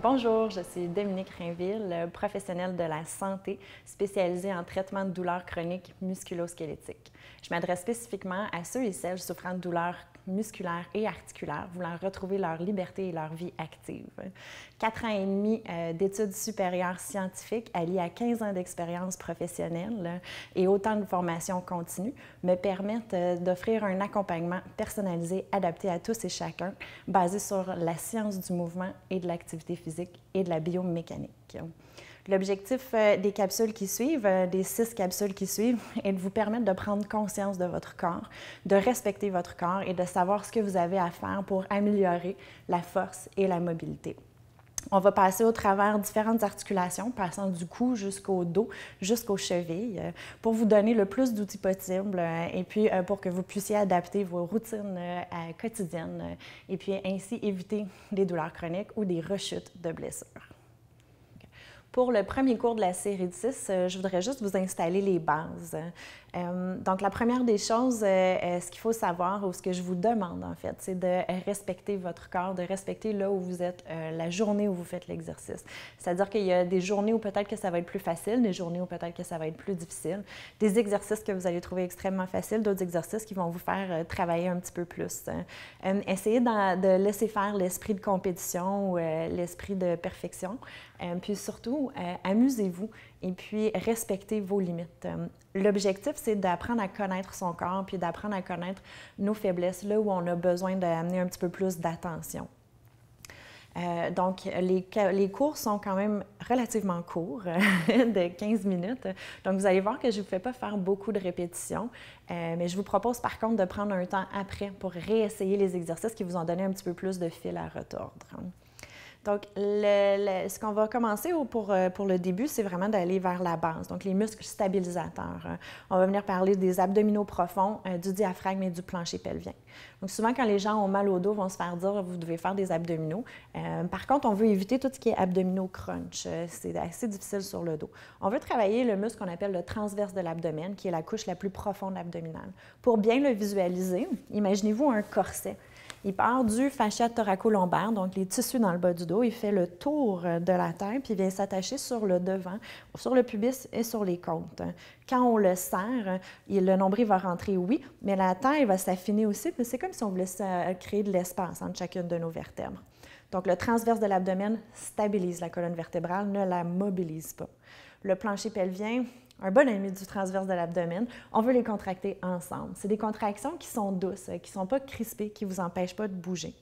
Bonjour, je suis Dominique Rainville, professionnelle de la santé spécialisée en traitement de douleurs chroniques musculo-squelettiques. Je m'adresse spécifiquement à ceux et celles souffrant de douleurs musculaires et articulaires, voulant retrouver leur liberté et leur vie active. 4 ans et demi d'études supérieures scientifiques alliées à 15 ans d'expérience professionnelle et autant de formation continue me permettent d'offrir un accompagnement personnalisé adapté à tous et chacun, basé sur la science du mouvement et de l'activité physique et de la biomécanique. L'objectif des capsules qui suivent, des 6 capsules qui suivent, est de vous permettre de prendre conscience de votre corps, de respecter votre corps et de savoir ce que vous avez à faire pour améliorer la force et la mobilité. On va passer au travers différentes articulations, passant du cou jusqu'au dos, jusqu'aux chevilles, pour vous donner le plus d'outils possible et puis pour que vous puissiez adapter vos routines quotidiennes et puis ainsi éviter des douleurs chroniques ou des rechutes de blessures. Pour le premier cours de la série de 6, je voudrais juste vous installer les bases. Donc, la première des choses, ce qu'il faut savoir, ou ce que je vous demande en fait, c'est de respecter votre corps, de respecter là où vous êtes, la journée où vous faites l'exercice. C'est-à-dire qu'il y a des journées où peut-être que ça va être plus facile, des journées où peut-être que ça va être plus difficile, des exercices que vous allez trouver extrêmement faciles, d'autres exercices qui vont vous faire travailler un petit peu plus. Essayez de laisser faire l'esprit de compétition ou l'esprit de perfection, puis surtout, amusez-vous et puis respectez vos limites. L'objectif, c'est d'apprendre à connaître son corps puis d'apprendre à connaître nos faiblesses, là où on a besoin d'amener un petit peu plus d'attention. Donc, les cours sont quand même relativement courts, de 15 minutes. Donc, vous allez voir que je ne vous fais pas faire beaucoup de répétitions, mais je vous propose par contre de prendre un temps après pour réessayer les exercices qui vous ont donné un petit peu plus de fil à retordre. Donc, ce qu'on va commencer pour le début, c'est vraiment d'aller vers la base, donc les muscles stabilisateurs. On va venir parler des abdominaux profonds, du diaphragme et du plancher pelvien. Donc, souvent, quand les gens ont mal au dos, vont se faire dire « vous devez faire des abdominaux ». Par contre, on veut éviter tout ce qui est abdominaux crunch. C'est assez difficile sur le dos. On veut travailler le muscle qu'on appelle le transverse de l'abdomen, qui est la couche la plus profonde abdominale. Pour bien le visualiser, imaginez-vous un corset. Il part du fascia thoracolombaire, donc les tissus dans le bas du dos. Il fait le tour de la tête, puis il vient s'attacher sur le devant, sur le pubis et sur les côtes. Quand on le serre, le nombril va rentrer, oui, mais la taille va s'affiner aussi, puis c'est comme si on voulait créer de l'espace entre chacune de nos vertèbres. Donc, le transverse de l'abdomen stabilise la colonne vertébrale, ne la mobilise pas. Le plancher pelvien, un bon ami du transverse de l'abdomen, on veut les contracter ensemble. C'est des contractions qui sont douces, qui ne sont pas crispées, qui ne vous empêchent pas de bouger.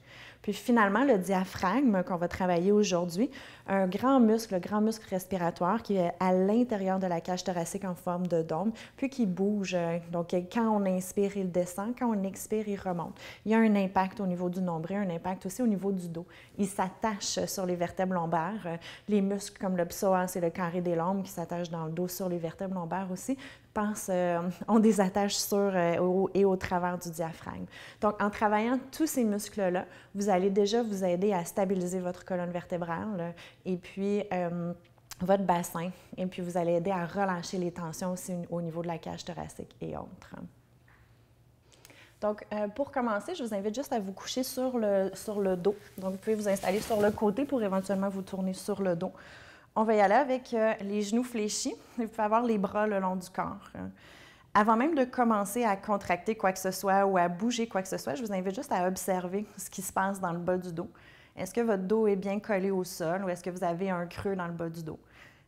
Puis finalement, le diaphragme qu'on va travailler aujourd'hui, un grand muscle, le grand muscle respiratoire qui est à l'intérieur de la cage thoracique en forme de dôme, puis qui bouge. Donc, quand on inspire, il descend, quand on expire, il remonte. Il y a un impact au niveau du nombril, un impact aussi au niveau du dos. Il s'attache sur les vertèbres lombaires. Les muscles comme le psoas et le carré des lombes qui s'attachent dans le dos sur les vertèbres lombaires aussi, ont des attaches sur et au travers du diaphragme. Donc, en travaillant tous ces muscles-là, vous allez déjà vous aider à stabiliser votre colonne vertébrale et puis votre bassin. Et puis, vous allez aider à relâcher les tensions aussi au niveau de la cage thoracique et autres. Donc, pour commencer, je vous invite juste à vous coucher sur le dos. Donc, vous pouvez vous installer sur le côté pour éventuellement vous tourner sur le dos. On va y aller avec les genoux fléchis. Vous pouvez avoir les bras le long du corps. Avant même de commencer à contracter quoi que ce soit ou à bouger quoi que ce soit, je vous invite juste à observer ce qui se passe dans le bas du dos. Est-ce que votre dos est bien collé au sol ou est-ce que vous avez un creux dans le bas du dos?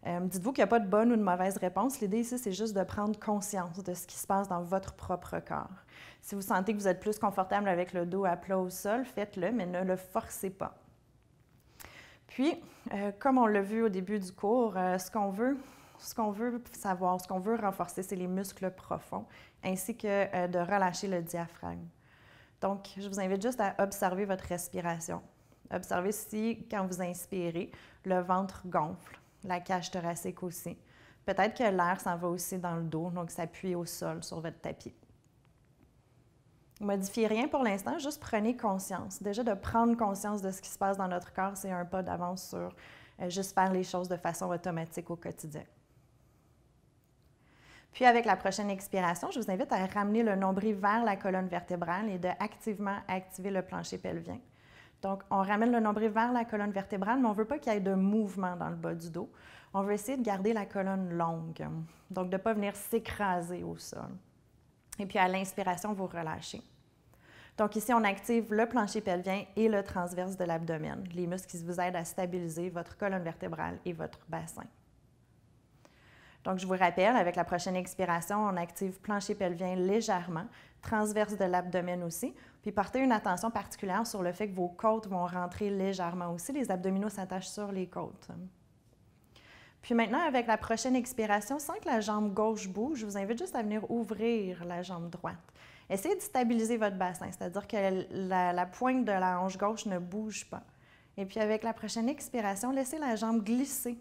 Dites-vous qu'il n'y a pas de bonne ou de mauvaise réponse. L'idée ici, c'est juste de prendre conscience de ce qui se passe dans votre propre corps. Si vous sentez que vous êtes plus confortable avec le dos à plat au sol, faites-le, mais ne le forcez pas. Puis, comme on l'a vu au début du cours, ce qu'on veut savoir, ce qu'on veut renforcer, c'est les muscles profonds, ainsi que de relâcher le diaphragme. Donc, je vous invite juste à observer votre respiration. Observez si, quand vous inspirez, le ventre gonfle, la cage thoracique aussi. Peut-être que l'air s'en va aussi dans le dos, donc s'appuie au sol sur votre tapis. Modifiez rien pour l'instant, juste prenez conscience. Déjà, de prendre conscience de ce qui se passe dans notre corps, c'est un pas d'avance sur juste faire les choses de façon automatique au quotidien. Puis, avec la prochaine expiration, je vous invite à ramener le nombril vers la colonne vertébrale et de activement activer le plancher pelvien. Donc, on ramène le nombril vers la colonne vertébrale, mais on ne veut pas qu'il y ait de mouvement dans le bas du dos. On veut essayer de garder la colonne longue, donc de ne pas venir s'écraser au sol. Et puis, à l'inspiration, vous relâchez. Donc ici, on active le plancher pelvien et le transverse de l'abdomen, les muscles qui vous aident à stabiliser votre colonne vertébrale et votre bassin. Donc, je vous rappelle, avec la prochaine expiration, on active plancher pelvien légèrement, transverse de l'abdomen aussi, puis portez une attention particulière sur le fait que vos côtes vont rentrer légèrement aussi. Les abdominaux s'attachent sur les côtes. Puis maintenant, avec la prochaine expiration, sans que la jambe gauche bouge, je vous invite juste à venir ouvrir la jambe droite. Essayez de stabiliser votre bassin, c'est-à-dire que la pointe de la hanche gauche ne bouge pas. Et puis avec la prochaine expiration, laissez la jambe glisser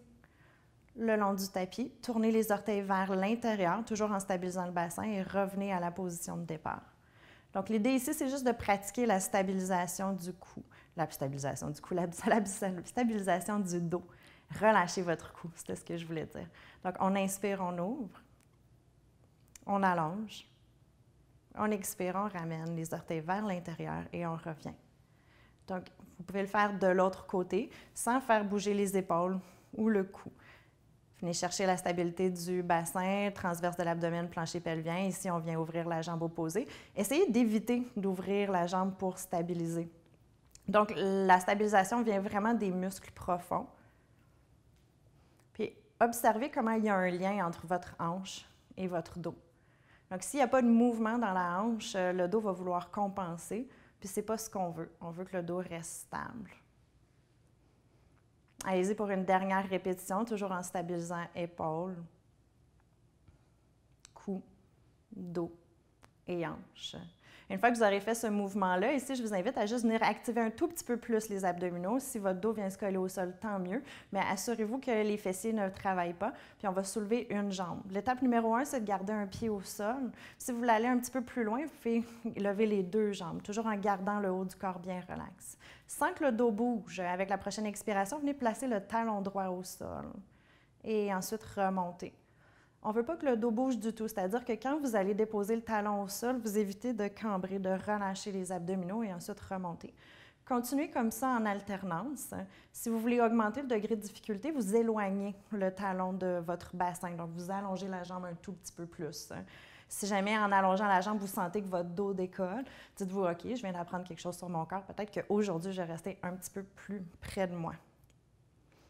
le long du tapis, tournez les orteils vers l'intérieur, toujours en stabilisant le bassin, et revenez à la position de départ. Donc l'idée ici, c'est juste de pratiquer la stabilisation du cou. La stabilisation du dos. Relâchez votre cou, c'était ce que je voulais dire. Donc on inspire, on ouvre, on allonge. On expire, on ramène les orteils vers l'intérieur et on revient. Donc, vous pouvez le faire de l'autre côté sans faire bouger les épaules ou le cou. Venez chercher la stabilité du bassin, transverse de l'abdomen, plancher pelvien. Ici, on vient ouvrir la jambe opposée. Essayez d'éviter d'ouvrir la jambe pour stabiliser. Donc, la stabilisation vient vraiment des muscles profonds. Puis, observez comment il y a un lien entre votre hanche et votre dos. Donc, s'il n'y a pas de mouvement dans la hanche, le dos va vouloir compenser, puis ce n'est pas ce qu'on veut. On veut que le dos reste stable. Allez-y pour une dernière répétition, toujours en stabilisant épaules, cou, dos et hanche. Une fois que vous aurez fait ce mouvement-là, ici, je vous invite à juste venir activer un tout petit peu plus les abdominaux. Si votre dos vient se coller au sol, tant mieux, mais assurez-vous que les fessiers ne travaillent pas, puis on va soulever une jambe. L'étape numéro 1, c'est de garder un pied au sol. Si vous voulez aller un petit peu plus loin, vous pouvez lever les deux jambes, toujours en gardant le haut du corps bien relax. Sans que le dos bouge, avec la prochaine expiration, venez placer le talon droit au sol et ensuite remonter. On ne veut pas que le dos bouge du tout, c'est-à-dire que quand vous allez déposer le talon au sol, vous évitez de cambrer, de relâcher les abdominaux et ensuite remonter. Continuez comme ça en alternance. Si vous voulez augmenter le degré de difficulté, vous éloignez le talon de votre bassin, donc vous allongez la jambe un tout petit peu plus. Si jamais en allongeant la jambe, vous sentez que votre dos décolle, dites-vous, OK, je viens d'apprendre quelque chose sur mon corps, peut-être qu'aujourd'hui, je vais rester un petit peu plus près de moi.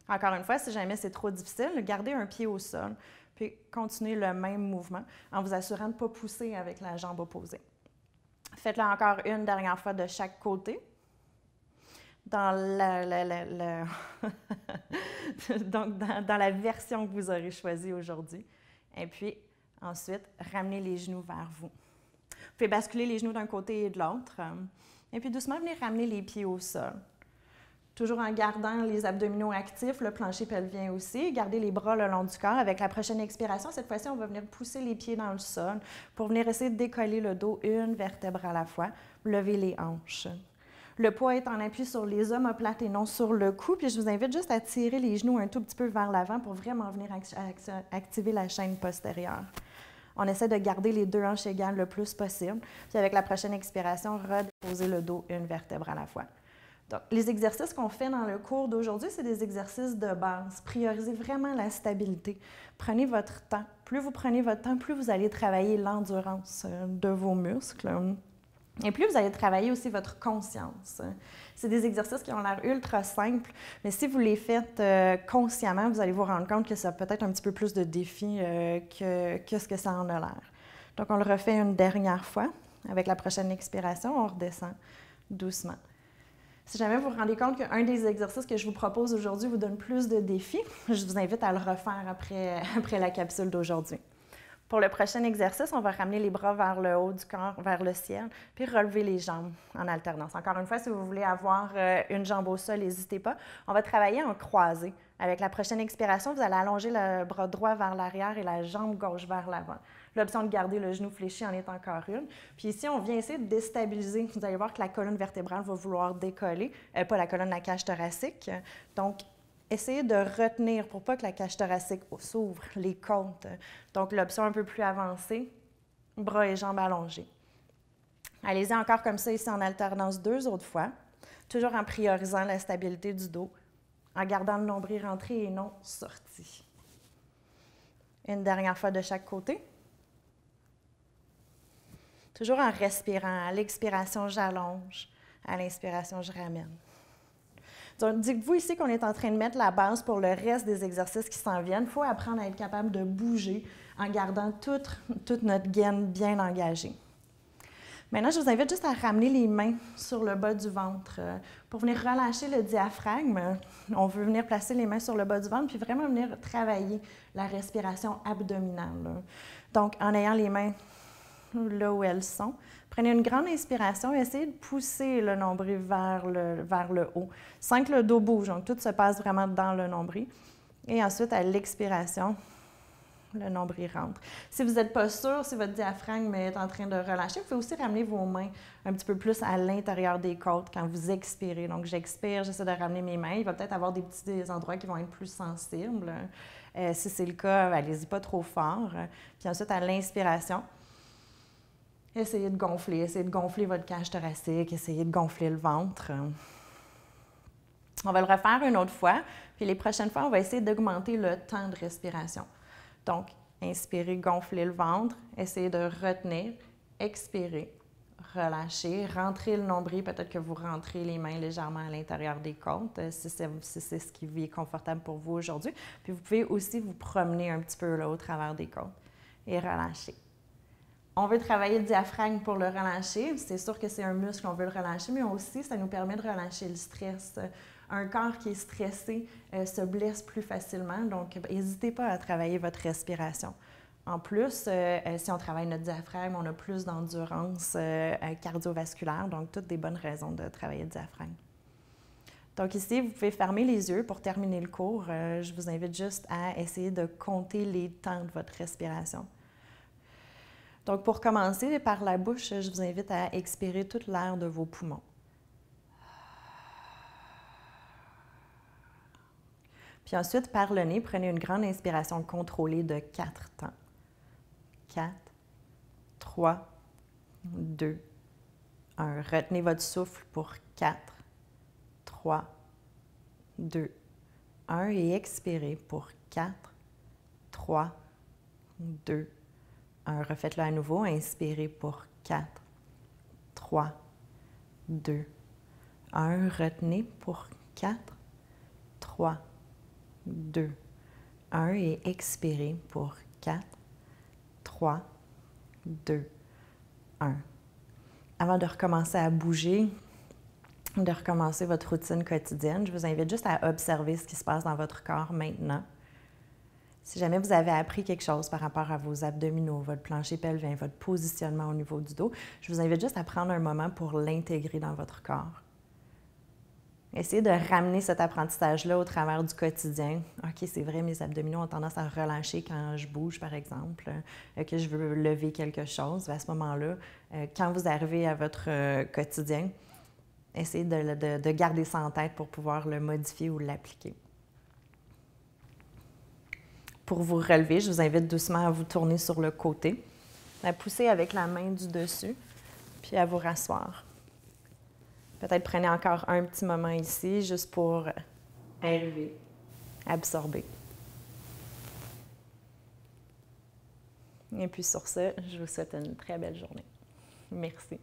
Encore une fois, si jamais c'est trop difficile, gardez un pied au sol, puis continuez le même mouvement en vous assurant de ne pas pousser avec la jambe opposée. Faites-le encore une dernière fois de chaque côté. Dans Donc, dans la version que vous aurez choisie aujourd'hui. Et puis, ensuite, ramenez les genoux vers vous. Vous pouvez basculer les genoux d'un côté et de l'autre. Et puis, doucement, venez ramener les pieds au sol. Toujours en gardant les abdominaux actifs, le plancher pelvien aussi. Gardez les bras le long du corps. Avec la prochaine expiration, cette fois-ci, on va venir pousser les pieds dans le sol pour venir essayer de décoller le dos une vertèbre à la fois. Lever les hanches. Le poids est en appui sur les omoplates et non sur le cou. Puis je vous invite juste à tirer les genoux un tout petit peu vers l'avant pour vraiment venir activer la chaîne postérieure. On essaie de garder les deux hanches égales le plus possible. Puis avec la prochaine expiration, redéposer le dos une vertèbre à la fois. Donc, les exercices qu'on fait dans le cours d'aujourd'hui, c'est des exercices de base. Priorisez vraiment la stabilité. Prenez votre temps. Plus vous prenez votre temps, plus vous allez travailler l'endurance de vos muscles. Et plus vous allez travailler aussi votre conscience. C'est des exercices qui ont l'air ultra simples, mais si vous les faites consciemment, vous allez vous rendre compte que ça a peut-être un petit peu plus de défis que ce que ça en a l'air. Donc, on le refait une dernière fois. Avec la prochaine expiration, on redescend doucement. Si jamais vous vous rendez compte qu'un des exercices que je vous propose aujourd'hui vous donne plus de défis, je vous invite à le refaire après la capsule d'aujourd'hui. Pour le prochain exercice, on va ramener les bras vers le haut du corps, vers le ciel, puis relever les jambes en alternance. Encore une fois, si vous voulez avoir une jambe au sol, n'hésitez pas. On va travailler en croisé. Avec la prochaine expiration, vous allez allonger le bras droit vers l'arrière et la jambe gauche vers l'avant. L'option de garder le genou fléchi en est encore une. Puis ici, on vient essayer de déstabiliser. Vous allez voir que la colonne vertébrale va vouloir décoller, pas la colonne, la cage thoracique. Donc, essayez de retenir pour pas que la cage thoracique s'ouvre, les côtes. Donc, l'option un peu plus avancée, bras et jambes allongés. Allez-y encore comme ça ici en alternance 2 autres fois. toujours en priorisant la stabilité du dos, en gardant le nombril rentré et non sorti. Une dernière fois de chaque côté. Toujours en respirant. À l'expiration, j'allonge. À l'inspiration, je ramène. Donc, dites-vous ici qu'on est en train de mettre la base pour le reste des exercices qui s'en viennent. Il faut apprendre à être capable de bouger en gardant toute notre gaine bien engagée. Maintenant, je vous invite juste à ramener les mains sur le bas du ventre pour venir relâcher le diaphragme. On veut venir placer les mains sur le bas du ventre puis vraiment venir travailler la respiration abdominale. Donc, en ayant les mains là où elles sont, prenez une grande inspiration et essayez de pousser le nombril vers le haut sans que le dos bouge. Donc, tout se passe vraiment dans le nombril. Et ensuite, à l'expiration, le nombril rentre. Si vous n'êtes pas sûr, si votre diaphragme est en train de relâcher, vous pouvez aussi ramener vos mains un petit peu plus à l'intérieur des côtes quand vous expirez. Donc, j'expire, j'essaie de ramener mes mains. Il va peut-être avoir des petits endroits qui vont être plus sensibles. Si c'est le cas, allez-y pas trop fort. Puis ensuite, à l'inspiration, essayez de gonfler votre cage thoracique, essayez de gonfler le ventre. On va le refaire une autre fois, puis les prochaines fois, on va essayer d'augmenter le temps de respiration. Donc, inspirez, gonflez le ventre, essayez de retenir, expirez, relâchez, rentrez le nombril, peut-être que vous rentrez les mains légèrement à l'intérieur des côtes, si c'est ce qui est confortable pour vous aujourd'hui. Puis vous pouvez aussi vous promener un petit peu là, au travers des côtes et relâcher. On veut travailler le diaphragme pour le relâcher. C'est sûr que c'est un muscle, on veut le relâcher, mais aussi, ça nous permet de relâcher le stress. Un corps qui est stressé se blesse plus facilement, donc n'hésitez pas à travailler votre respiration. En plus, si on travaille notre diaphragme, on a plus d'endurance cardiovasculaire, donc toutes des bonnes raisons de travailler le diaphragme. Donc ici, vous pouvez fermer les yeux pour terminer le cours. Je vous invite juste à essayer de compter les temps de votre respiration. Donc, pour commencer, par la bouche, je vous invite à expirer toute l'air de vos poumons. Puis ensuite, par le nez, prenez une grande inspiration contrôlée de 4 temps. 4, 3, 2, 1. Retenez votre souffle pour 4, 3, 2, 1 et expirez pour 4, 3, 2, 1. Refaites-le à nouveau. Inspirez pour 4, 3, 2, 1. Retenez pour 4, 3, 2, 1 et expirez pour 4, 3, 2, 1. Avant de recommencer à bouger, de recommencer votre routine quotidienne, je vous invite juste à observer ce qui se passe dans votre corps maintenant. Si jamais vous avez appris quelque chose par rapport à vos abdominaux, votre plancher pelvien, votre positionnement au niveau du dos, je vous invite juste à prendre un moment pour l'intégrer dans votre corps. Essayez de ramener cet apprentissage-là au travers du quotidien. OK, c'est vrai, mes abdominaux ont tendance à relâcher quand je bouge, par exemple, que je veux lever quelque chose. À ce moment-là, quand vous arrivez à votre quotidien, essayez de garder ça en tête pour pouvoir le modifier ou l'appliquer. Pour vous relever, je vous invite doucement à vous tourner sur le côté, à pousser avec la main du dessus, puis à vous rasseoir. Peut-être prenez encore un petit moment ici, juste pour arriver, absorber. Et puis sur ce, je vous souhaite une très belle journée. Merci.